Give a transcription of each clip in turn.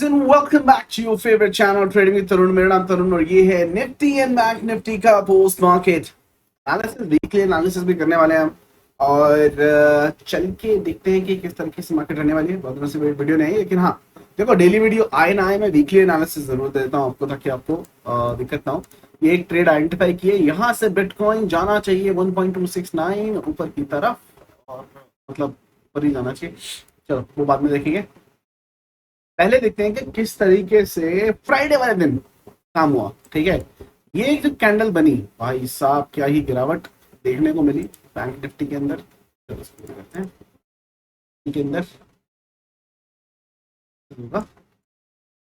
and welcome back to your favorite channel Trading with तरुण। मेरा नाम तरुण और ये है निफ्टी एंड बैंक निफ्टी का post market analysis, weekly analysis भी करने वाले हैं हम। और चल के देखते हैं कि किस तरीके से मार्केट रहने वाली है। बहुत दिनों से वीडियो नहीं है, लेकिन हाँ देखो, डेली वीडियो आए ना आए, मैं वीकली एनालिसिस जरूर देता हूँ आपको, ताकि आपको दिक्कत ना हो। ये एक ट्रेड आइडेंटिफाई किए, यहाँ से बिटकॉइन जाना चाहिए 1.269 ऊपर की तरफ, और मतलब ऊपर ही जाना चाहिए। चलो वो बाद में देखेंगे, पहले देखते हैं कि किस तरीके से फ्राइडे वाले दिन काम हुआ। ठीक है, ये जो कैंडल बनी, भाई साहब क्या ही गिरावट देखने को मिली बैंक निफ्टी के अंदर। चलो इसको करते हैं के अंदर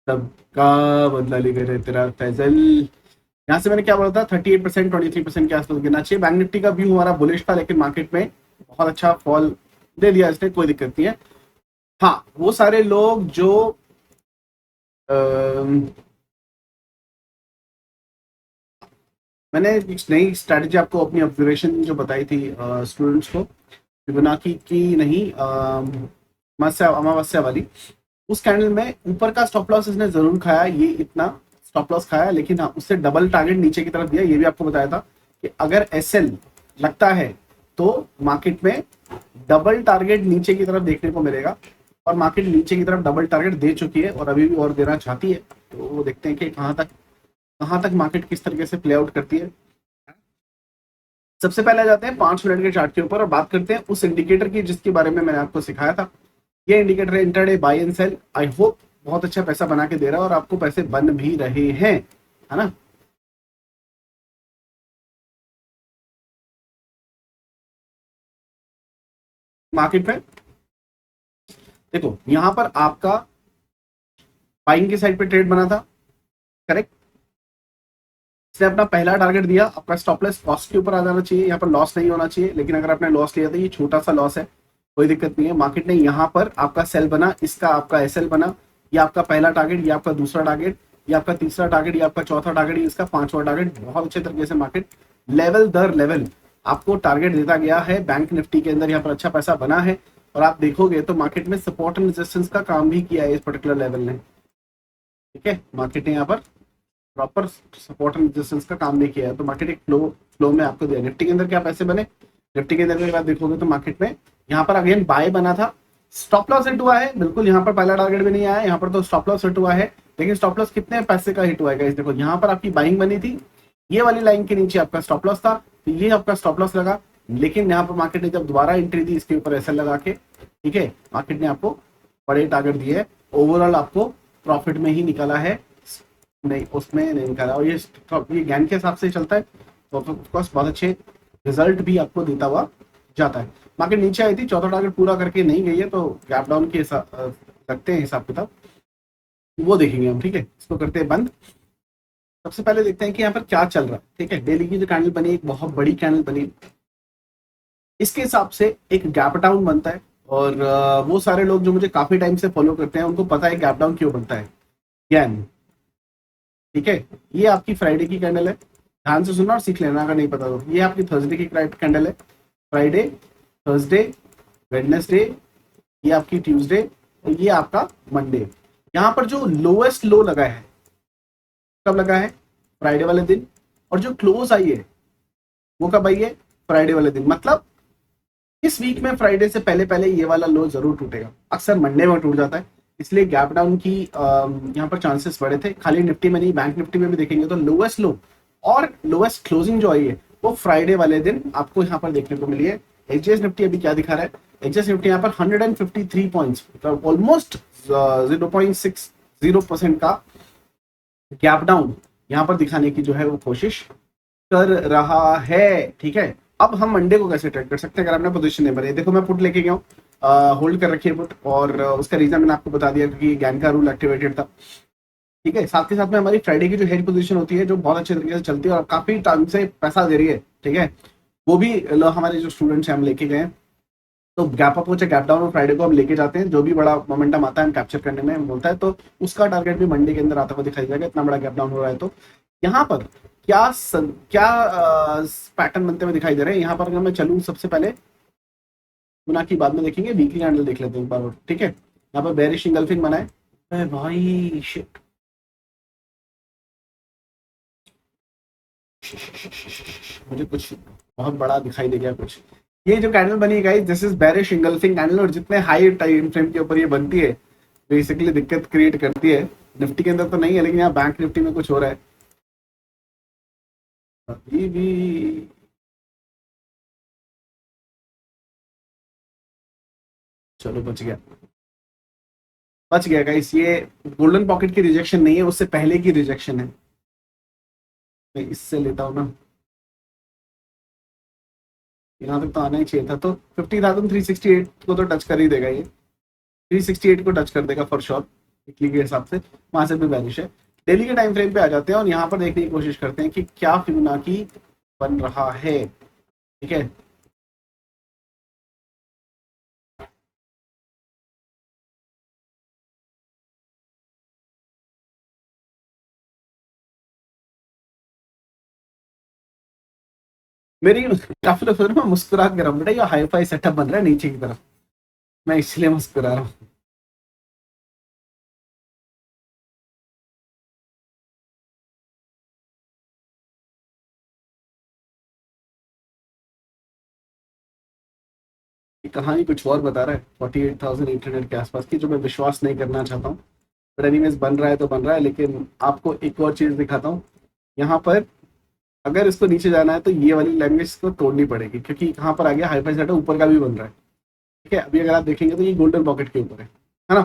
सबका बदला ले गए तेरा फैजल। यहाँ से मैंने क्या बोला था, 38% 23% के आसपास गिरना चाहिए। बैंक निफ्टी का व्यू हमारा बुलिश था, लेकिन मार्केट में बहुत अच्छा फॉल दे दिया इसने, कोई दिक्कत नहीं है। हाँ, वो सारे लोग जो मैंने एक नई स्ट्रैटेजी आपको अपनी ऑब्जर्वेशन जो बताई थी स्टूडेंट्स को, फिबोनाची की नहीं, अमावस्या वाली, उस कैंडल में ऊपर का स्टॉप लॉस इसने जरूर खाया, ये इतना स्टॉप लॉस खाया, लेकिन हाँ उससे डबल टारगेट नीचे की तरफ दिया। ये भी आपको बताया था कि अगर एसएल लगता है तो मार्केट में डबल टारगेट नीचे की तरफ देखने को मिलेगा, और मार्केट नीचे की तरफ डबल टारगेट दे चुकी है और अभी भी और देना चाहती है। तो वो देखते हैं कि कहाँ तक मार्केट किस तरीके से प्ले आउट करती है। सबसे पहले जाते हैं 5 मिनट के चार्ट के ऊपर और बात करते हैं उस इंडिकेटर की जिसके बारे में मैंने आपको सिखाया था। ये इंडिकेटर है intraday buy and sell. I hope बहुत अच्छा पैसा बना के दे रहा है और आपको पैसे बन भी रहे हैं, है ना। मार्केट में देखो, यहां पर आपका बाइंग की साइड पे ट्रेड बना था, करेक्ट। इसने अपना पहला टारगेट दिया, आपका स्टॉप लॉस कॉस्ट के ऊपर आ जाना चाहिए, यहाँ पर लॉस नहीं होना चाहिए। लेकिन अगर आपने लॉस लिया तो ये छोटा सा लॉस है, कोई दिक्कत नहीं है। मार्केट ने यहाँ पर आपका सेल बना, इसका आपका एसएल बना, ये आपका पहला टारगेट, ये आपका दूसरा टारगेट, ये आपका तीसरा टारगेट, ये आपका चौथा टारगेट, ये इसका पांचवा टारगेट। बहुत अच्छे तरीके से मार्केट लेवल दर लेवल आपको टारगेट देता गया है। बैंक निफ्टी के अंदर यहाँ पर अच्छा पैसा बना है, और आप देखोगे तो मार्केट में सपोर्ट एंड रेजिस्टेंस का काम भी किया है इस पर्टिकुलर लेवल ने। ठीक है, मार्केट ने यहाँ पर प्रॉपर सपोर्ट एंड रेजिस्टेंस का काम नहीं किया है, तो मार्केट एक फ्लो में आपको दिया। निफ्टी के अंदर क्या पैसे बने, निफ्टी के अंदर बात देखोगे तो मार्केट में यहाँ पर अगेन बाय बना था, स्टॉप लॉस हिट हुआ है बिल्कुल। यहाँ पर पहला टारगेट भी नहीं आया, यहाँ पर तो स्टॉप लॉस हिट हुआ है, लेकिन स्टॉप लॉस कितने पैसे का हिट हुआ है देखो। यहाँ पर आपकी बाइंग बनी थी, ये वाली लाइन के नीचे आपका स्टॉप लॉस था, तो ये आपका स्टॉप लॉस लगा। लेकिन यहाँ पर मार्केट ने जब दोबारा एंट्री दी इसके ऊपर एसएल लगा के, ठीक है, मार्केट ने आपको बड़े टारगेट दिए, ओवरऑल आपको प्रॉफिट में ही निकाला है, नहीं उसमें नहीं निकाला। और ये ज्ञान के हिसाब से चलता है, तो ऑफकोर्स बहुत अच्छे रिजल्ट भी आपको देता हुआ जाता है। मार्केट नीचे आई थी, चौथा टारगेट पूरा करके नहीं गई है, तो गैप डाउन के लगते हैं हिसाब किताब, वो देखेंगे हम। ठीक है, इसको करते हैं बंद। सबसे पहले देखते हैं कि यहाँ पर क्या चल रहा है। ठीक है, डेली की जो कैंडल बनी, एक बहुत बड़ी कैंडल बनी, इसके हिसाब से एक गैप डाउन बनता है। और वो सारे लोग जो मुझे काफी टाइम से फॉलो करते हैं उनको पता है गैप डाउन क्यों बनता है। ज्ञान, ठीक है, ये आपकी फ्राइडे की कैंडल है, ध्यान से सुनना और सीख लेना अगर नहीं पता तो। ये आपकी थर्सडे की कैंडल है, फ्राइडे, थर्सडे, वेडनेसडे, ये आपकी ट्यूसडे, और ये आपका मंडे। यहाँ पर जो लोएस्ट लो लगा है कब लगा है, फ्राइडे वाले दिन, और जो क्लोज आई है वो कब आई है, फ्राइडे वाले दिन। मतलब इस वीक में फ्राइडे से पहले ये वाला लो जरूर टूटेगा, अक्सर मंडे में टूट जाता है, इसलिए गैप डाउन की यहाँ पर चांसेस बड़े थे। खाली निफ्टी में नहीं, बैंक निफ्टी में भी देखेंगे तो लोएस्ट लो और लोएस्ट क्लोजिंग जो आई है वो फ्राइडे वाले दिन आपको यहाँ पर देखने को मिली है। एचजीएस निफ्टी अभी क्या दिखा रहा है, एचजीएस निफ्टी यहाँ पर 153 पॉइंट्स, ऑलमोस्ट 0.60% का गैप डाउन यहाँ पर दिखाने की जो है वो कोशिश कर रहा है। ठीक है, अब हम मंडे को कैसे ट्रेड कर सकते हैं अगर आपने पोजीशन नहीं बनाई। देखो मैं पुट लेके गया हूँ, होल्ड कर रखी है पुट, और उसका रीजन मैंने आपको बता दिया क्योंकि ज्ञान का रूल एक्टिवेटेड था। ठीक है, साथ के साथ में हमारी फ्राइडे की जो हेड पोजीशन होती है जो बहुत अच्छे तरीके से चलती है और काफी टाइम से पैसा दे रही है, ठीक है, वो भी हमारे जो स्टूडेंट्स हैं हम लेके गए। तो गैप अप हो चाहे गैप डाउन हो, फ्राइडे को हम लेके जाते हैं, जो भी बड़ा मोमेंटम आता है हम कैप्चर करने में बोलता है, तो उसका टारगेट भी मंडे के अंदर आता हुआ दिखाई देगा। इतना बड़ा गैप डाउन हो रहा है तो यहाँ पर क्या पैटर्न बनते हुए दिखाई दे रहे हैं। यहाँ पर अगर मैं चलूँ, सबसे पहले गुना की बाद में देखेंगे, वीकली कैंडल देख लेते हैं एक बार और। ठीक है, यहाँ पर बेरिश इंगल्फिंग बना है, अरे भाई शिट, मुझे कुछ बहुत बड़ा दिखाई दे गया कुछ। ये जो कैंडल बनी guys, this is bearish engulfing candle, और जितने हाई टाइम फ्रेम के ऊपर ये बनती है बेसिकली दिक्कत क्रिएट करती है। निफ्टी के अंदर तो नहीं है, लेकिन यहाँ बैंक निफ्टी में कुछ हो रहा है अभी भी। चलो बच गया, बच गया गाइस। ये गोल्डन पॉकेट की रिजेक्शन नहीं है, उससे पहले की रिजेक्शन है। मैं इससे लेता हूँ ना, यहाँ तक तो आना ही चाहिए था। तो 50,368 को तो टच कर ही देगा ये, 368 को टच कर देगा फॉर श्योर वीकली के हिसाब से। वहां से भी बैरिश है। डेली के टाइम फ्रेम पे आ जाते हैं और यहाँ पर देखने की कोशिश करते हैं कि क्या फिबोनाची बन रहा है। ठीक है, मेरी काफी लोग सोच रहे हैं मैं मुस्कुरा के रहा हूँ, बेटा ये हाई फाई सेटअप बन रहा है नीचे की तरफ, मैं इसलिए मुस्कुरा रहा हूँ। ये कहानी कुछ और बता रहा है 48,800 के आसपास की, जो मैं विश्वास नहीं करना चाहता हूँ। बट एनीवेज बन रहा है तो बन रहा है। लेकिन आपको एक और चीज दिखाता हूँ। यहाँ पर अगर इसको नीचे जाना है तो ये वाली लैंग्वेज को तोड़नी पड़ेगी, क्योंकि यहाँ पर आ गया हाई फाई सेटअप, ऊपर का भी बन रहा है। ठीक है, अभी अगर आप देखेंगे तो ये गोल्डन पॉकेट के ऊपर है ना।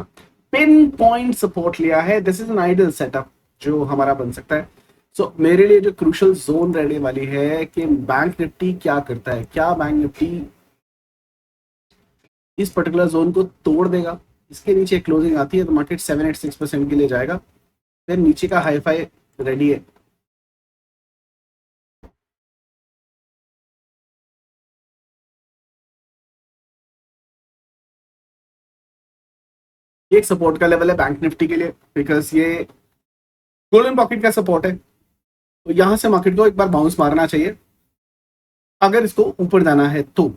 पिन पॉइंट सपोर्ट लिया है, this is an ideal setup जो हमारा बन सकता है। सो मेरे लिए जो क्रूशल जोन रहने वाली है कि बैंक निफ्टी क्या करता है, क्या बैंक निफ्टी इस पर्टिकुलर जोन को तोड़ देगा। इसके नीचे क्लोजिंग आती है तो मार्केट 786% के लिए जाएगा। फिर नीचे का हाई फाई रेडी है। ये एक सपोर्ट का लेवल है बैंक निफ्टी के लिए, बिकॉज ये गोल्डन पॉकेट का सपोर्ट है। तो यहां से मार्केट को एक बार बाउंस मारना चाहिए अगर इसको ऊपर जाना है तो।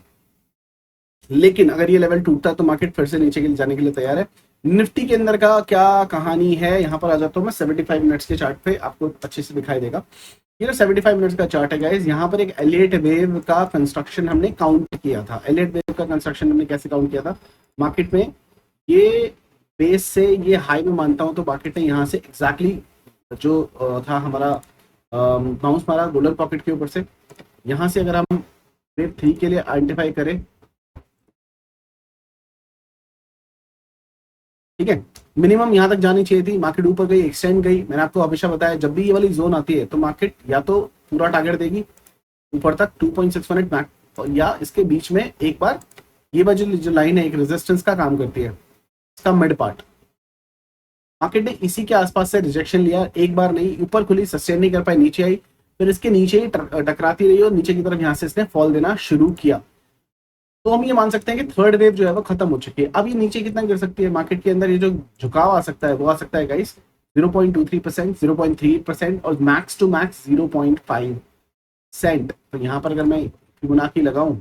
लेकिन अगर ये लेवल टूटता है तो मार्केट फिर से नीचे के लिए जाने के लिए तैयार है। निफ्टी के अंदर का क्या कहानी है, यहाँ पर आ जाता हूँ मैं 75 मिनट्स के चार्ट पे, आपको अच्छे से दिखाई देगा। ये जो 75 मिनट्स का चार्ट है गाइस, यहाँ पर एक एलियट वेव का कंस्ट्रक्शन हमने काउंट किया था। एलियट वेव का कंस्ट्रक्शन हमने कैसे काउंट किया था मार्केट में, ये बेस से ये हाई में मानता हूँ तो मार्केट ने यहाँ से एग्जैक्टली जो था हमारा बाउंस मारा गोल्डन पॉकेट के ऊपर से। यहाँ से अगर हम वेव 3 के लिए आइडेंटिफाई करें, ठीक है, मिनिमम यहाँ तक जानी चाहिए थी, मार्केट ऊपर गई, एक्सटेंड गई। मैंने आपको हमेशा बताया जब भी ये वाली जोन आती है तो मार्केट या तो पूरा टारगेट देगी ऊपर तक 2.618 मैक, या इसके बीच में एक बार ये वाली जो लाइन है एक रेजिस्टेंस का काम करती है, इसका मिड पार्ट। मार्केट ने इसी के आसपास से रिजेक्शन लिया, एक बार नहीं, ऊपर खुली, सस्टेन नहीं कर पाई, नीचे आई, फिर इसके नीचे ही टकराती रही और नीचे की तरफ यहाँ से इसने फॉल देना शुरू किया। तो हम ये मान सकते हैं कि थर्ड वेव जो है वो खत्म हो चुकी है। अब ये नीचे कितना गिर सकती है मार्केट के अंदर, ये जो झुकाव आ सकता है वो आ सकता है गाइस 0.23%, 0.38%, और मैक्स टू मैक्स 0.5%। तो यहाँ पर अगर मैं फिबोनाची लगाऊं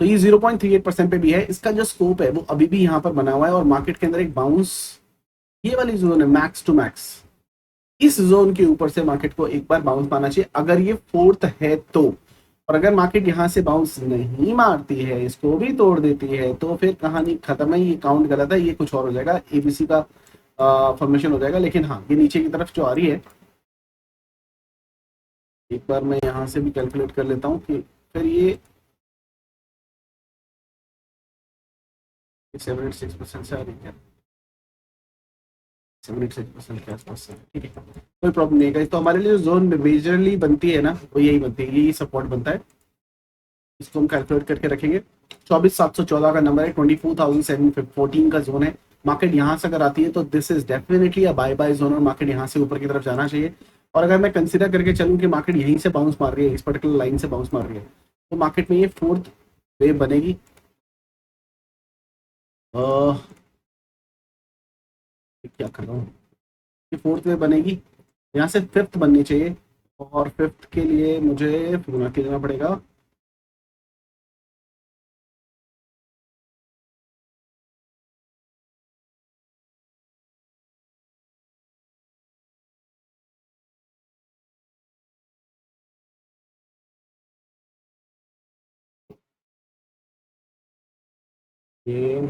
तो ये 0.38% पे भी है। इसका जो स्कोप है वो अभी भी यहाँ पर बना हुआ है, और मार्केट के अंदर एक बाउंस, ये वाली जोन है मैक्स टू मैक्स, इस जोन के ऊपर से मार्केट को एक बार बाउंस मारना चाहिए अगर ये फोर्थ है तो। और अगर मार्केट यहाँ से बाउंस नहीं मारती है, इसको भी तोड़ देती है, तो फिर कहानी खत्म है, ये काउंट गलत है, ये कुछ और हो जाएगा, एबीसी का फॉर्मेशन हो जाएगा। लेकिन हाँ, ये नीचे की तरफ जो आ रही है, एक बार मैं यहाँ से भी कैलकुलेट कर लेता हूँ कि फिर ये 76% से आ रही है, 76% के आसपास से, ठीक है, कोई प्रॉब्लम नहीं है। तो हमारे लिए जो जोन मेजरली बनती है ना वो यही बनती है, यही सपोर्ट बनता है। इसको हम कैलकुलेट करके रखेंगे। 24,714 का नंबर है, 24,714 का जोन है। मार्केट यहाँ से अगर आती है तो this is definitely a buy buy zone, और मार्केट यहाँ से ऊपर की तरफ जाना चाहिए। और अगर मैं कंसिडर करके चलूँ कि मार्केट यहीं से बाउंस मार रही है, इस पर्टिकुलर लाइन से बाउंस मार रही है, तो मार्केट में ये फोर्थ वेव बनेगी। क्या कर रहा हूँ, ये फोर्थ वेव बनेगी, यहाँ से फिफ्थ बननी चाहिए। और फिफ्थ के लिए मुझे फिबोनाची लेना पड़ेगा ये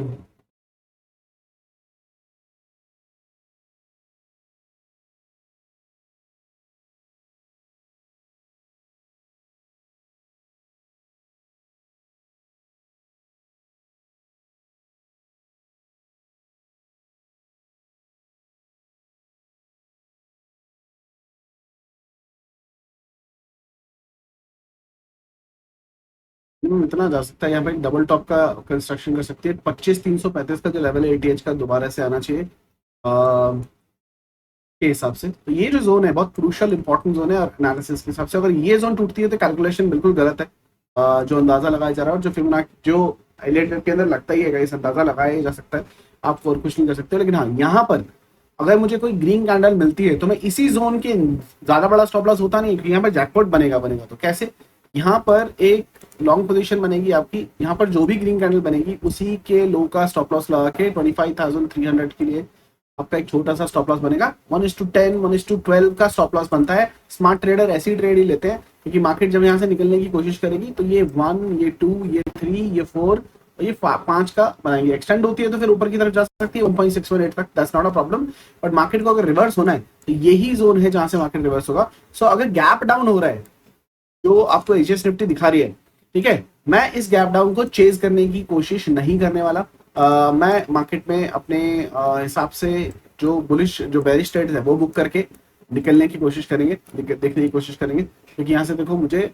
इतना जा सकता है यहाँ पे। डबल टॉप का कंस्ट्रक्शन कर सकती है। 25,335 का जो लेवल है एटीएच का दोबारा से आना चाहिए के हिसाब से। तो ये जो जोन है बहुत क्रूशल इंपॉर्टेंट जोन है और एनालिसिस के हिसाब से अगर ये जोन टूटती है तो कैलकुलेशन बिल्कुल गलत है। जो अंदाजा लगाया जा रहा है और जो फिबोनाची जो आइलैंड के अंदर लगता ही है, इस अंदाजा लगाया ही जा सकता है, आप और कुछ नहीं कर सकते। लेकिन हाँ, यहाँ पर अगर मुझे कोई ग्रीन कैंडल मिलती है तो मैं इसी जोन के, ज्यादा बड़ा स्टॉप लॉस होता नहीं, क्योंकि यहाँ पर जैकपॉट बनेगा बनेगा तो कैसे, यहाँ पर एक लॉन्ग पोजीशन बनेगी आपकी। यहाँ पर जो भी ग्रीन कैंडल बनेगी उसी के लो का स्टॉप लॉस लगा के 25,300 के लिए आपका एक छोटा सा स्टॉप लॉस बनेगा। 1:10 1:12 का स्टॉप लॉस बनता है। स्मार्ट ट्रेडर ऐसी ट्रेड ही लेते हैं, क्योंकि मार्केट जब यहाँ से निकलने की कोशिश करेगी तो ये 1, ये 2, ये 3, ये 4 और ये 5 का बनाएंगे। एक्सटेंड होती है तो फिर ऊपर की तरफ जा सकती है 1.618 तक, that's not a problem. But market को अगर रिवर्स होना है तो यही जोन है जहां से मार्केट रिवर्स होगा। सो अगर गैप डाउन हो रहा है जो आपको एचएस निफ्टी दिखा रही है, ठीक है, मैं इस गैप डाउन को चेज करने की कोशिश नहीं करने वाला। मैं मार्केट में अपने हिसाब से जो बुलिश जो बेरिश ट्रेड्स है वो बुक करके निकलने की कोशिश करेंगे, देखने की कोशिश करेंगे। क्योंकि यहाँ से देखो, मुझे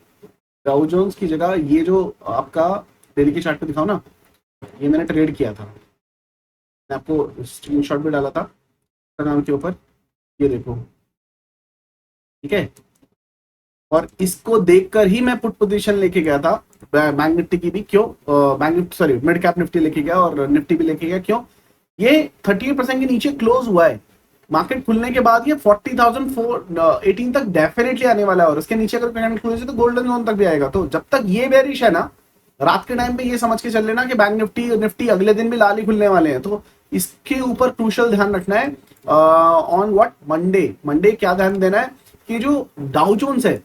डाउ जोन्स की जगह ये जो आपका डेली के चार्ट पे दिखाओ ना, ये मैंने ट्रेड किया था, मैं आपको स्क्रीनशॉट भी डाला था नाम के ऊपर, ये देखो, ठीक है। और इसको देखकर ही मैं पुट पोजीशन लेके गया था बैंक निफ्टी की भी। क्यों? Bank Nifty, sorry, mid cap Nifty लेके गया और निफ्टी भी लेके गया। क्यों? ये 38% के नीचे क्लोज हुआ है। मार्केट खुलने के बाद ये 40,418 तक डेफिनेटली आने वाला है और उसके नीचे अगर कैंडल खुले तो गोल्डन जोन तक भी आएगा। तो जब तक ये बेरिश है ना, रात के टाइम पे ये समझ के चल लेना कि बैंक निफ्टी और निफ्टी अगले दिन भी लाल ही खुलने वाले हैं। तो इसके ऊपर क्रूशल ध्यान रखना है। ऑन व्हाट मंडे, मंडे क्या ध्यान देना है कि जो डाउ जोन्स है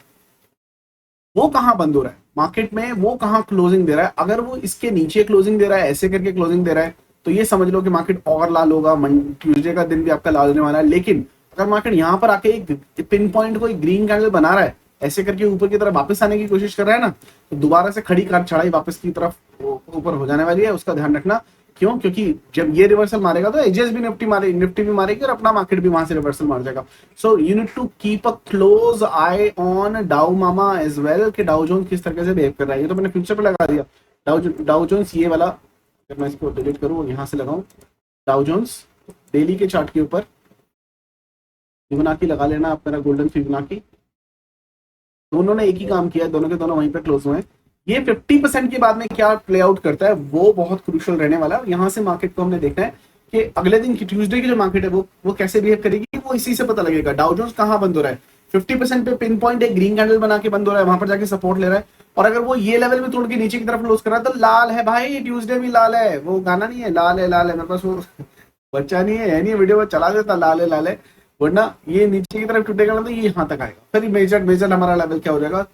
वो कहां बंद हो रहा है मार्केट में, वो कहां क्लोजिंग दे रहा है। अगर वो इसके नीचे क्लोजिंग दे रहा है, ऐसे करके क्लोजिंग दे रहा है, तो ये समझ लो कि मार्केट और लाल होगा। ट्यूसडे का दिन भी आपका लाल होने वाला है। लेकिन अगर मार्केट यहां पर आके एक पिन पॉइंट को एक ग्रीन कैंडल बना रहा है, ऐसे करके ऊपर की तरफ वापस आने की कोशिश कर रहा है ना, तो दोबारा से खड़ी कार चढ़ाई वापस की तरफ ऊपर हो जाने वाली है, उसका ध्यान रखना। क्यों? क्योंकि जब ये रिवर्सल मारेगा तो एजेस भी निफ्टी मारेगी, निफ्टी भी मारेगी और अपना मार्केट भी वहां से रिवर्सल मार जाएगा। So you need to keep a close eye on डाउ मामा एज वेल, कि डाउ जोन्स किस तरीके से बिहेव कर रहा है। ये तो मैंने फ्यूचर पे लगा दिया। डाउ जोन्स ये वाला, अगर मैं इसको डिलीट करूँ यहाँ से लगाऊं, डाउ जोन्स डेली के चार्ट के ऊपर फिबोनाची लगा लेना आप, मेरा गोल्डन फिबोनाची। दोनों ने एक ही काम किया है, दोनों के दोनों वहीं पे क्लोज हुए हैं। ये 50% के बाद में क्या प्ले आउट करता है वो बहुत क्रूशियल रहने वाला है। यहाँ से मार्केट को हमने देखना है कि अगले दिन की ट्यूसडे की जो मार्केट है वो कैसे बिहेव करेगी, वो इसी से पता लगेगा। डाउ जोन्स कहाँ बंद हो रहा है, 50% पे पिन पॉइंट एक ग्रीन कैंडल बना के बंद हो रहा है, वहां पर जाके सपोर्ट ले रहा है। और अगर वो ये लेवल भी तोड़ के नीचे की तरफ क्लोज कर रहा है तो लाल है भाई, ट्यूसडे भी लाल है। वो गाना नहीं है लाल है लाल है, मेरे पास वो बच्चा नहीं है नहीं, वीडियो में चला देता लाल है लाल है। वरना ये नीचे की तरफ टूटेगा ना तो ये यहाँ तक आएगा, फिर मेजर मेजर हमारा लेवल क्या हो जाएगा।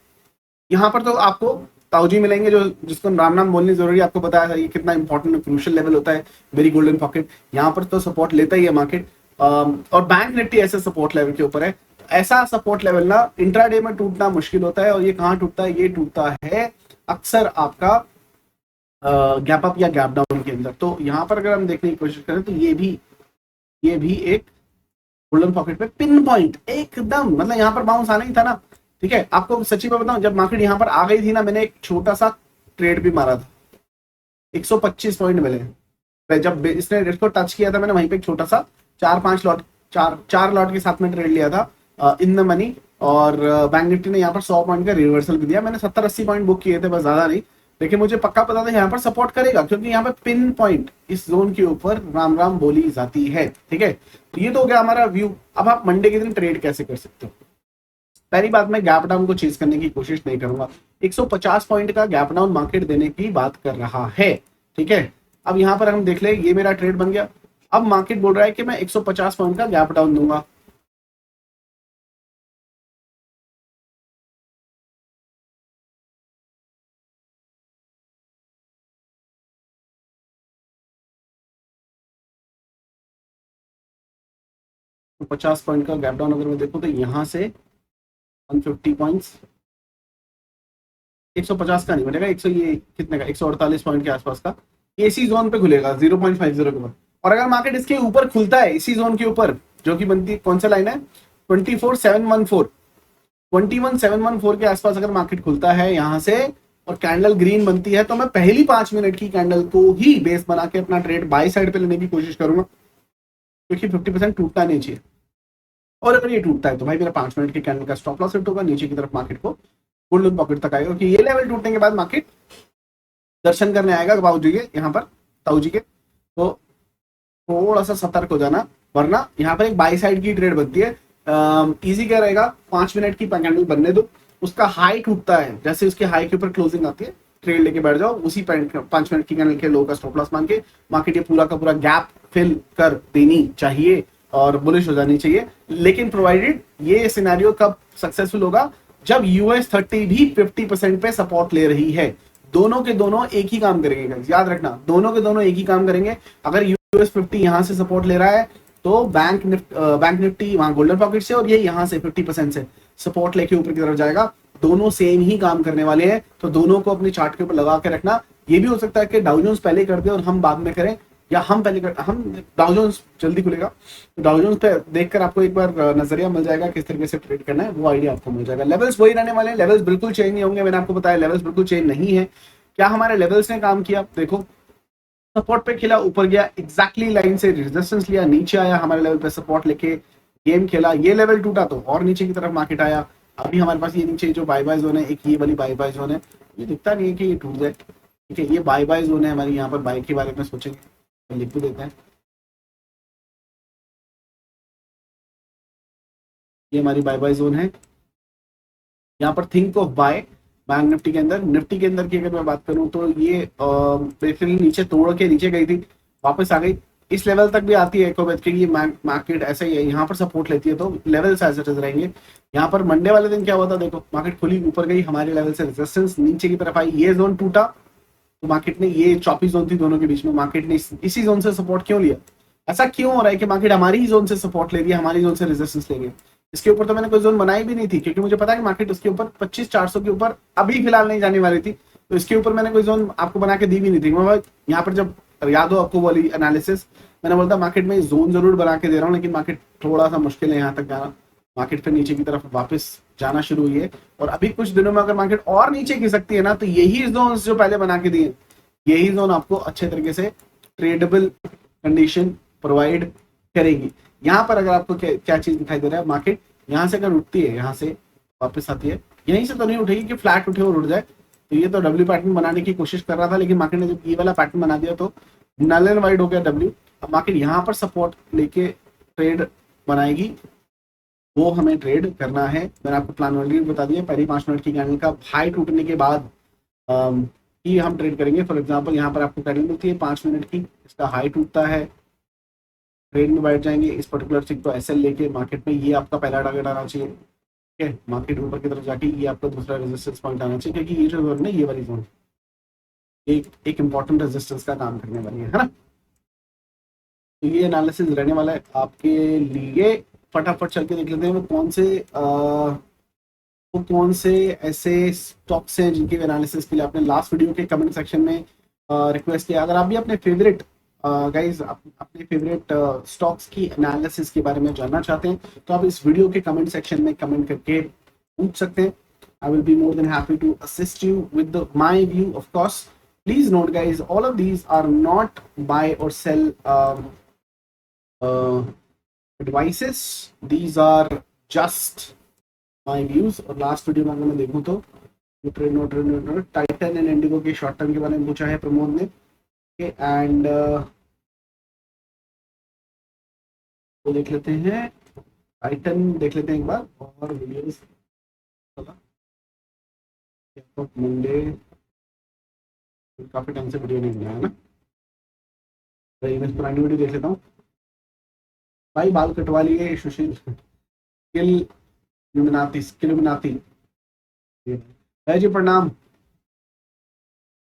यहाँ पर तो आपको ताऊजी मिलेंगे जो जिसको राम नाम बोलनी जरूरी है, आपको बताया था ये कितना इंपॉर्टेंट क्रूशियल लेवल होता है मेरी गोल्डन पॉकेट। यहाँ पर तो सपोर्ट लेता ही है मार्केट। और बैंक निफ्टी ऐसे सपोर्ट लेवल के ऊपर है। ऐसा सपोर्ट लेवल ना इंट्राडे में टूटना मुश्किल होता है। और ये कहाँ टूटता है? ये टूटता है अक्सर आपका गैप अप या गैप डाउन के अंदर। तो यहाँ पर अगर हम देखने की कोशिश करें तो ये भी एक गोल्डन पॉकेट पे पिन पॉइंट एकदम, मतलब यहाँ पर बाउंस आना ही था ना। ठीक है, आपको सच्ची बात बताऊं, जब मार्केट यहाँ पर आ गई थी ना, मैंने एक छोटा सा ट्रेड भी मारा था, 125 पॉइंट मिले। जब इसने इसको टच किया था मैंने वहीं पे एक छोटा सा 4-5 लॉट, चार चार लॉट के साथ में ट्रेड लिया था इन द मनी। और बैंक निफ्टी ने यहाँ पर 100 पॉइंट का रिवर्सल भी दिया। मैंने 70-80 पॉइंट बुक किए थे, बस ज्यादा नहीं। लेकिन मुझे पक्का पता था यहाँ पर सपोर्ट करेगा, क्योंकि यहाँ पर पिन पॉइंट इस जोन के ऊपर राम राम बोली जाती है। ठीक है, तो ये तो हो गया हमारा व्यू। अब आप मंडे के दिन ट्रेड कैसे कर सकते हो? पहली बात, मैं गैप डाउन को चेज करने की कोशिश नहीं करूंगा। 150 पॉइंट का गैप डाउन मार्केट देने की बात कर रहा है। ठीक है, अब यहां पर हम देख ले, ये मेरा ट्रेड बन गया। अब मार्केट बोल रहा है कि मैं 150 पॉइंट का गैप डाउन दूंगा। तो 50 पॉइंट का गैप डाउन अगर मैं देखूँ तो यहाँ से 150 पॉइंट्स, 150 का नहीं बनेगा, 100 ये कितने का 148 पॉइंट के आसपास का इसी जोन पे खुलेगा 0.50 के ऊपर। और अगर मार्केट इसके ऊपर खुलता है इसी जोन के ऊपर, जो कि बनती है कौन सा लाइन है 24714, 21714 के आसपास अगर मार्केट खुलता है यहाँ से और कैंडल ग्रीन बनती है, तो मैं पहली 5 मिनट की कैंडल को ही बेस बना के अपना ट्रेड बाई साइड पे लेने की कोशिश करूंगा, क्योंकि 50% टूटना नहीं चाहिए। और अगर ये टूटता है तो भाई मेरा 5 मिनट की कैंडल का स्टॉप लॉस हिट होगा, नीचे की तरफ मार्केट को गोल्डन पॉकेट तक आएगा, क्योंकि ये लेवल टूटने के बाद मार्केट दर्शन करने आएगा बाबू जी के यहाँ पर, ताऊ जी के। तो थोड़ा सा सतर्क हो जाना, वरना यहाँ पर एक बाई साइड की ट्रेड बनती है। इजी क्या रहेगा, 5 मिनट की कैंडल बनने दो, उसका हाई टूटता है, जैसे उसके हाई के ऊपर क्लोजिंग आती है ट्रेड लेके बैठ जाओ, उसी 5 मिनट की कैंडल के लो का स्टॉप लॉस मान के मार्केट ये पूरा का पूरा गैप फिल कर देनी चाहिए और बुलिश हो जानी चाहिए। लेकिन प्रोवाइडेड ये सिनेरियो कब सक्सेसफुल होगा, जब US30 भी 50% पे सपोर्ट ले रही है। दोनों के दोनों एक ही काम करेंगे, याद रखना, दोनों के दोनों एक ही काम करेंगे। अगर US50 यहां से सपोर्ट ले रहा है तो बैंक निफ्टी वहां गोल्डन पॉकेट से, और ये यहां से 50% से सपोर्ट लेके ऊपर की तरफ जाएगा। दोनों सेम ही काम करने वाले हैं, तो दोनों को अपने चार्ट के ऊपर लगा के रखना। ये भी हो सकता है कि डाउ जोन्स पहले कर दे और हम बाद में करें, या हम डाउ जोन्स जल्दी खुलेगा तो डाउ जोन्स पे देखकर आपको एक बार नजरिया मिल जाएगा किस तरीके से ट्रेड करना है, वो आइडिया आपको मिल जाएगा। लेवल्स वही रहने वाले हैं, लेवल्स बिल्कुल चेंज नहीं होंगे। मैंने आपको बताया लेवल्स बिल्कुल चेंज नहीं है। क्या हमारे लेवल्स ने काम किया, देखो सपोर्ट पे खेला, ऊपर गया, एग्जैक्टली लाइन से रेजिस्टेंस लिया, नीचे आया, हमारे लेवल पे सपोर्ट लेके गेम खेला, ये लेवल टूटा तो और नीचे की तरफ मार्केट आया। अभी हमारे पास ये नीचे जो बाय बाय जोन है, एक ये वाली बाय बाय जोन है, ये दिखता नहीं है कि ये टूट जाए, ठीक है, ये बाय बाय जोन है हमारी। यहाँ पर बाय के बारे में सोचेंगे, लिख भी देते हैं, ये हमारी बाय बाय जोन है। यहाँ पर think of by bank Nifty के अंदर, निफ्टी के अंदर की अगर मैं बात करूं तो ये बेसिकली नीचे तोड़ के नीचे गई थी, वापस आ गई, इस लेवल तक भी आती है एक बार कि ये मार्केट ऐसा ही है, यहाँ पर सपोर्ट लेती है तो लेवल एज इट इज रहेंगे। यहाँ पर मंडे वाले दिन क्या हुआ था, देखो मार्केट खुली, ऊपर गई, हमारे लेवल से रेजिस्टेंस नीचे की तरफ आई, ये जोन टूटा तो मार्केट ने, ये चौपी जोन थी दोनों के बीच में, मार्केट ने इसी जोन से सपोर्ट क्यों लिया, ऐसा क्यों हो रहा है कि मार्केट हमारी ही जोन से सपोर्ट ले रही है, हमारी जोन से रेजिस्टेंस लेंगे। इसके ऊपर तो मैंने कोई जोन बनाई भी नहीं थी, क्योंकि मुझे पता है कि मार्केट उसके ऊपर 25-400 के ऊपर अभी फिलहाल नहीं जाने वाली थी, तो इसके ऊपर मैंने कोई जोन आपको बना के दी भी नहीं थी। मैं यहाँ पर जब याद हो आपको वाली एनालिसिस, मैंने बोलता मार्केट में जोन जरूर बना के दे रहा हूँ, लेकिन मार्केट थोड़ा सा मुश्किल है यहाँ तक जाना, मार्केट फिर नीचे की तरफ वापस जाना शुरू हुई है। और अभी कुछ दिनों में अगर मार्केट और नीचे खिसकती है ना, तो यही जोन जो पहले बना के दिए, यही जोन आपको अच्छे तरीके से ट्रेडेबल कंडीशन प्रोवाइड करेगी। यहाँ पर अगर आपको क्या चीज दिखाई दे रहा है, मार्केट यहाँ से अगर उठती है, यहाँ से वापस आती है, यहीं से तो नहीं उठेगी कि फ्लैट उठे और उठ जाए, तो ये तो डब्ल्यू पैटर्न बनाने की कोशिश कर रहा था, लेकिन मार्केट ने जब ये वाला पैटर्न बना दिया तो नल एंड वाइड हो गया डब्ल्यू। अब मार्केट यहाँ पर सपोर्ट लेके ट्रेड बनाएगी, वो हमें ट्रेड करना है। मैंने आपको प्लान ऑलरेडी बता दिया, पहली 5 मिनट की कैंडल का हाई टूटने के बाद ही हम ट्रेड करेंगे। फॉर एग्जांपल यहाँ पर आपको कैंडल मिलती है 5 मिनट की, इसका हाई टूटता है, ट्रेड में बैठ जाएंगे इस पर्टिकुलर चिप को एसएल लेके मार्केट में, ये आपका पहला टारगेट आना चाहिए, ठीक है, मार्केट ऊपर की तरफ जाके ये आपका दूसरा रेजिस्टेंस पॉइंट आना चाहिए, क्योंकि ये जो जोन है, ये वाली जोन एक इंपॉर्टेंट रेजिस्टेंस का काम करने वाली है ना। तो ये एनालिसिस रहने वाला है आपके लिए। फटाफट चल के देख लेते हैं वो कौन से ऐसे स्टॉक्स हैं जिनके एनालिसिस के लिए आपने लास्ट वीडियो के कमेंट सेक्शन में रिक्वेस्ट किया। अगर आप भी अपने फेवरेट गाइज अपने फेवरेट स्टॉक्स की एनालिसिस के बारे में जानना चाहते हैं, तो आप इस वीडियो के कमेंट सेक्शन में कमेंट करके पूछ सकते हैं। I will be more than happy to assist you with my view of course. Please note guys, all of these are not buy और sell advices, these are just my views. और last video में अगर मैं देखूं तो Titan and IndiGo के short term के बारे में पूछा है प्रमोद ने, एंड तो देख लेते हैं, टाइटन देख लेते हैं एक बार, और वीडियोस मंडे काफी टाइम से वीडियो नहीं बनाया है ना, मैं पुरानी वीडियो देख लेता हूँ। भाई बाल कटवा लिए सुशील, स्किल लुमिनाती जी, प्रणाम।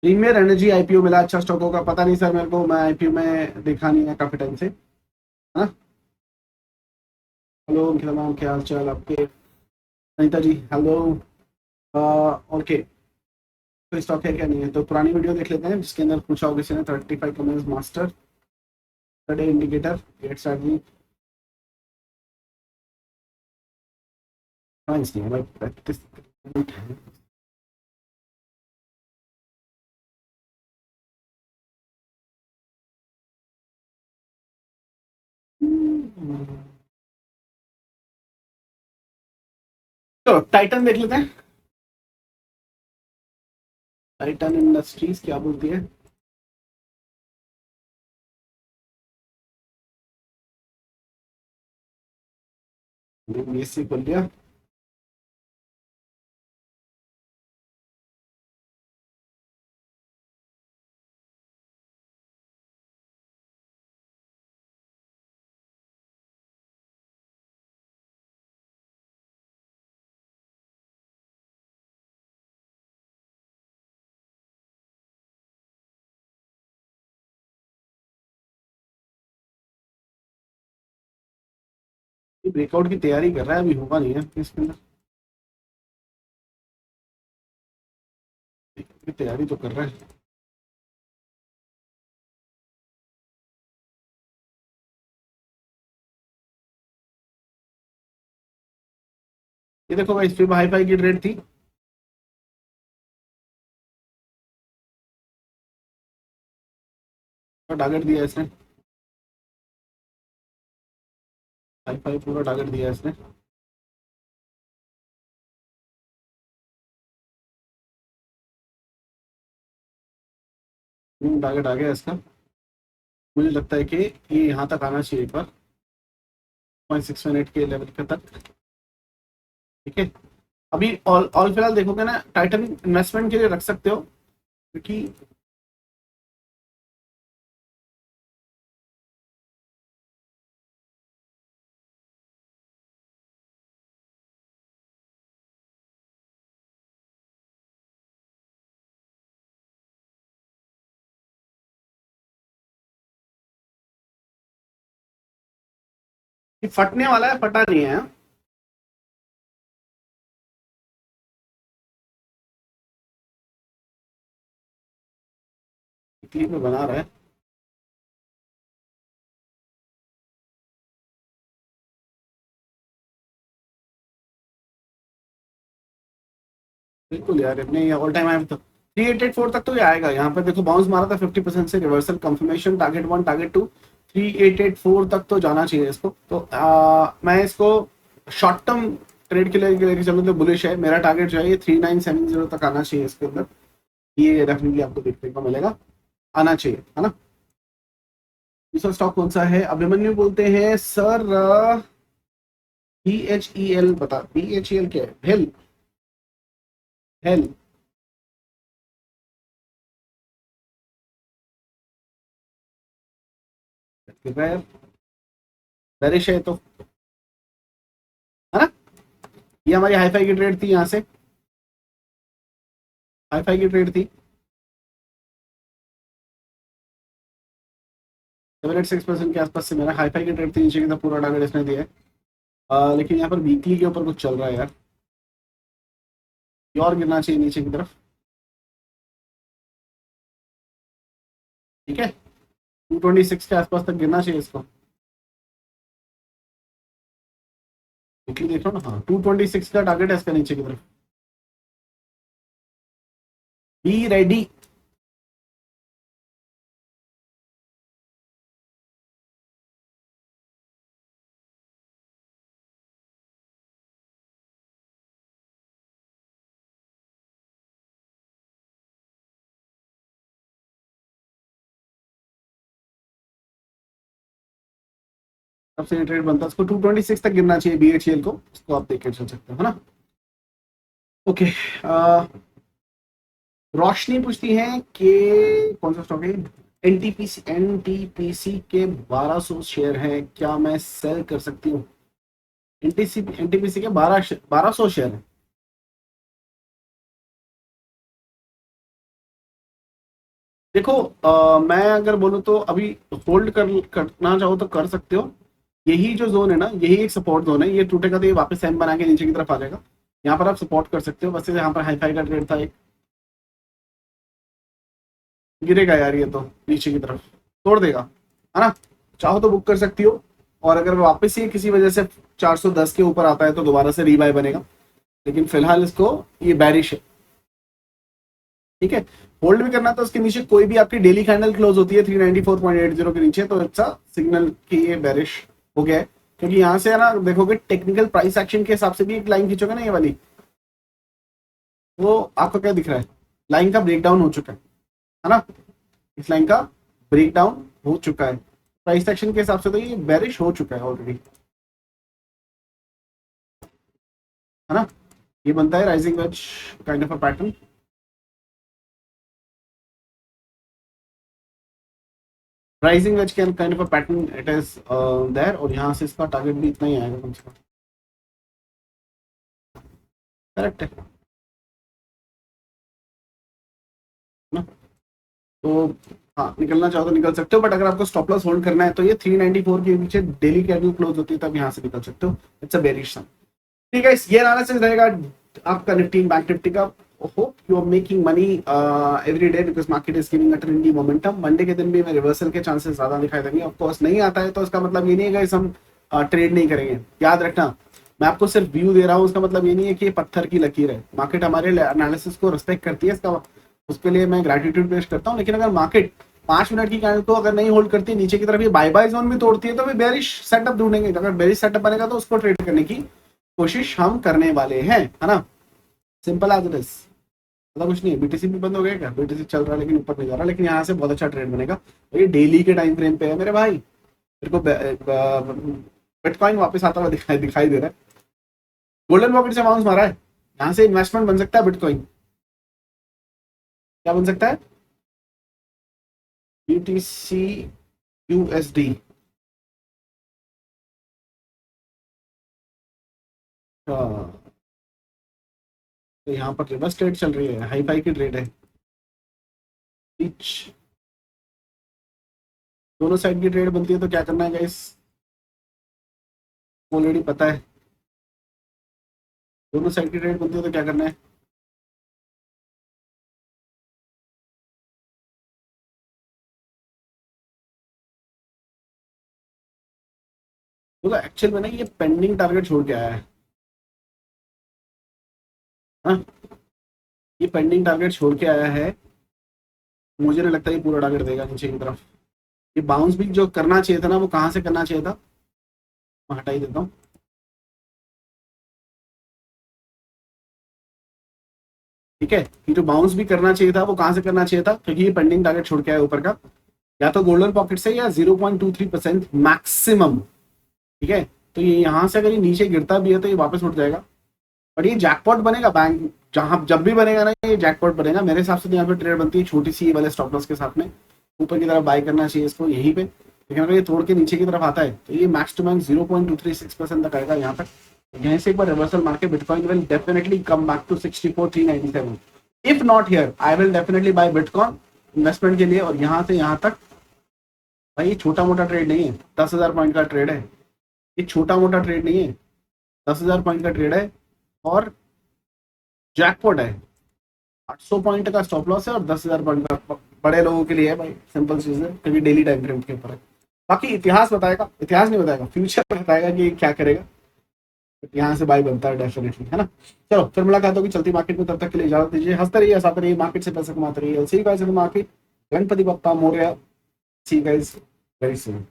प्रीमियर एनर्जी आईपीओ मिला, अच्छा स्टॉक होगा, पता नहीं सर मेरे को, मैं आईपीओ में देखा नहीं है काफी टाइम से, है ना। हेलो अंकिता मैम, क्या हाल चाल आपके? अनीता जी हेलो। ओके, कोई स्टॉक है क्या? नहीं है तो पुरानी वीडियो देख लेते हैं जिसके अंदर पूछा होगा किसी ने 35 comments master day indicator get strategy. Comments नहीं है भाई, प्रैक्टिस है। तो टाइटन देख लेते हैं। टाइटन इंडस्ट्रीज क्या बोलती है? बीएससी खोल लिया। ब्रेकआउट की तैयारी कर रहा है, अभी होगा नहीं है इसके अंदर। की तैयारी तो कर रहा है। ये देखो भाई, इस पे हाई फाई की ट्रेड थी। टारगेट दिया इसने, हाई फाई पूरा टारगेट दिया इसने। टारगेट आ गया इसका। मुझे लगता है कि ये यहाँ तक आना चाहिए एक बार, 0.618 के लेवल के तक। ठीक है, अभी ऑल फिलहाल देखोगे ना, टाइटन इन्वेस्टमेंट के लिए रख सकते हो क्योंकि ये फटने वाला है, फटा नहीं है। क्लिप में बना रहा है। बिल्कुल यार, अपने ऑल टाइम आई तो 3884 तक तो ये आएगा। यहाँ पर देखो बाउंस मारा था 50% से, रिवर्सल कंफर्मेशन, टारगेट 1 टारगेट 2, 3884 तक तो जाना चाहिए इसको। तो मैं इसको शॉर्ट टर्म ट्रेड के लिए लेके चलूँ तो बुलिश है। मेरा टारगेट जो है ये 3970 तक आना चाहिए इसके अंदर। ये डेफिनेटली आपको देखने को मिलेगा, आना चाहिए, है ना। दूसरा स्टॉक कौन सा है? अभिमन्यु बोलते हैं सर, BHEL बता, BHEL क्या है? Hello, hello. नरिश है तो, है ना। ये हमारी हाईफाई की ट्रेड थी, यहाँ से हाईफाई की ट्रेड थी। 786% के आसपास से मेरा हाईफाई की ट्रेड थी, नीचे की तरफ पूरा टारगेट इसने दिया है। लेकिन यहाँ पर वीकली के ऊपर कुछ चल रहा है यार, ये और गिरना चाहिए नीचे की तरफ। ठीक है, 226 के आसपास तक गिरना चाहिए इसको। वीकली देख लो ना, हाँ 226 का टारगेट है इसका नीचे की तरफ। Be ready. सबसे ट्रेड बनता है उसको 226 तक गिरना चाहिए BHEL को, इसको आप देख के चल सकते हो, है ना। ओके, रोशनी पूछती है कि कौन सा स्टॉक है? एनटीपीसी के 1200 शेयर हैं, क्या मैं सेल कर सकती हूँ? एनटीपीसी के 1200 शेयर हैं। देखो मैं अगर बोलूँ तो अभी होल्ड करना चाहो तो कर सकते हो, यही जो जोन है ना, यही एक सपोर्ट जोन है, ये टूटेगा तो ये वापस एम बना के नीचे की तरफ आ जाएगा। यहाँ पर आप सपोर्ट कर सकते हो। बस यहाँ पर हाईफाई का ट्रेड था, एक गिरेगा यार ये तो नीचे की तरफ, तोड़ देगा, है ना। चाहो तो बुक कर सकती हो, और अगर वापस ये किसी वजह से 410 के ऊपर आता है तो दोबारा से रीबाय बनेगा, लेकिन फिलहाल इसको ये बैरिश है, ठीक है। होल्ड भी करना तो उसके नीचे कोई भी आपकी डेली कैंडल क्लोज होती है 394.80 के नीचे, तो अच्छा सिग्नल की ये बैरिश हो गया है। क्योंकि यहाँ से है ना, देखोगे टेक्निकल प्राइस एक्शन के हिसाब से भी एक लाइन खींचोगे ना ये वाली, वो आपको क्या दिख रहा है, लाइन का ब्रेकडाउन हो चुका है ना, इस लाइन का ब्रेकडाउन हो चुका है प्राइस एक्शन के हिसाब से, तो ये बैरिश हो चुका है ऑलरेडी, है ना। ये बनता है rising wedge kind of a pattern. Rising wedge के kind of a pattern it is there, और यहाँ से इसका टारगेट भी इतना ही आएगा कम से कम, करेक्ट है ना। तो हाँ, निकलना चाहो तो निकल सकते हो, बट अगर आपको स्टॉप लॉस होल्ड करना है तो ये 394 के नीचे डेली कैंडल क्लोज होती है, तब यहाँ से निकल सकते हो। इट्स अ बेरिश सन, ठीक है। ये एनालिसिस रहेगा आपका निफ्टी बैंक निफ्टी का। Hope you are making money every day because market is giving a trendy momentum. Monday के दिन भी मैं रिवर्सल के चांसेस ज्यादा दिखाई देंगे। ऑफ कोर्स नहीं आता है तो इसका मतलब ये नहीं है कि हम ट्रेड नहीं करेंगे। याद रखना, मैं आपको सिर्फ व्यू दे रहा हूँ, उसका मतलब ये नहीं है कि ये पत्थर की लकीर है। मार्केट हमारे एनालिसिस को रिस्पेक्ट करती है, इसका उसके लिए मैं ग्रेटिट्यूड पेश करता हूँ। लेकिन अगर मार्केट 5 मिनट की कैंडल को अगर नहीं होल्ड करती, नीचे की तरफ ये बाय बाय जोन भी तोड़ती है, तो फिर बेरिश सेटअप ढूंढेंगे। अगर बेरिश सेटअप बनेगा तो उसको ट्रेड करने की कोशिश हम करने वाले हैं, है ना। सिंपल एज इट इज, मतलब कुछ नहीं है। बीटीसी भी बंद हो गया क्या? बीटीसी चल रहा है लेकिन ऊपर नहीं जा रहा, लेकिन यहाँ से बहुत अच्छा ट्रेड बनेगा। ये डेली के टाइम फ्रेम पे है मेरे भाई। मेरे को बिटकॉइन वापस आता हुआ दिखाई दे रहा है। गोल्डन पॉकेट से बाउंस मारा है, यहाँ से इन्वेस्टमेंट बन सकता है बिटकॉइन। क्या बन सकता है? बीटीसी यूएसडी, तो यहाँ पर रिवर्स ट्रेड चल रही है, हाई फाई की ट्रेड है। दोनों साइड की ट्रेड बनती है तो क्या करना है गाइस, ऑलरेडी पता है। दोनों साइड की ट्रेड बनती है तो क्या करना है। तो एक्चुअल में ना ये पेंडिंग टारगेट छोड़ के आया है, हाँ। ये पेंडिंग टारगेट छोड़ के आया है। मुझे नहीं लगता ये पूरा टारगेट देगा नीचे की तरफ। ये बाउंस भी जो करना चाहिए था ना, वो कहाँ से करना चाहिए था, मैं हटा ही देता हूँ। ठीक है, ये जो बाउंस भी करना चाहिए था वो कहाँ से करना चाहिए था, क्योंकि ये पेंडिंग टारगेट छोड़ के आया ऊपर का, या तो गोल्डन पॉकेट से या 0.23% मैक्सिमम। ठीक है, तो ये यहाँ से अगर ये नीचे गिरता भी है तो ये वापस उठ जाएगा। बट ये जैकपॉट बनेगा बैंक, जहां जब भी बनेगा ना ये जैकपॉट बनेगा मेरे हिसाब से। तो यहाँ पे ट्रेड बनती है छोटी सी वाले स्टॉप लॉस के साथ में, ऊपर की तरफ बाय करना चाहिए इसको यहीं पे। लेकिन अगर ये तोड़ के नीचे की तरफ आता है तो ये मैक्स टू मैक्स 0.236% तक आएगा यहाँ तक। यहीं से एक बार रिवर्सल मार के bitcoin will definitely come back to 64,397। If not here I will definitely buy bitcoin investment के लिए। और यहाँ से यहाँ तक भाई ये छोटा मोटा ट्रेड नहीं है, 10,000 पॉइंट का ट्रेड है। ये छोटा मोटा ट्रेड नहीं है, 10,000 पॉइंट का ट्रेड है और जैकपॉट है। 800 पॉइंट का स्टॉप लॉस है और 10,000 पॉइंट का बड़े लोगों के लिए है भाई। सिंपल चीज है, क्योंकि डेली टाइम फ्रेम के ऊपर है। बाकी इतिहास बताएगा, इतिहास नहीं बताएगा, फ्यूचर बताएगा कि क्या करेगा। यहाँ से बाई बनता है डेफिनेटली, है ना। चलो फिर मुलाकात होगी चलती मार्केट में, तब तक के लिए इजाजत दीजिए। हंसते रहिए, हंसाते रहिए, मार्केट से पैसे कमाते रहिए। See guys in the market, Ganpati Bappa Morya. See guys very soon.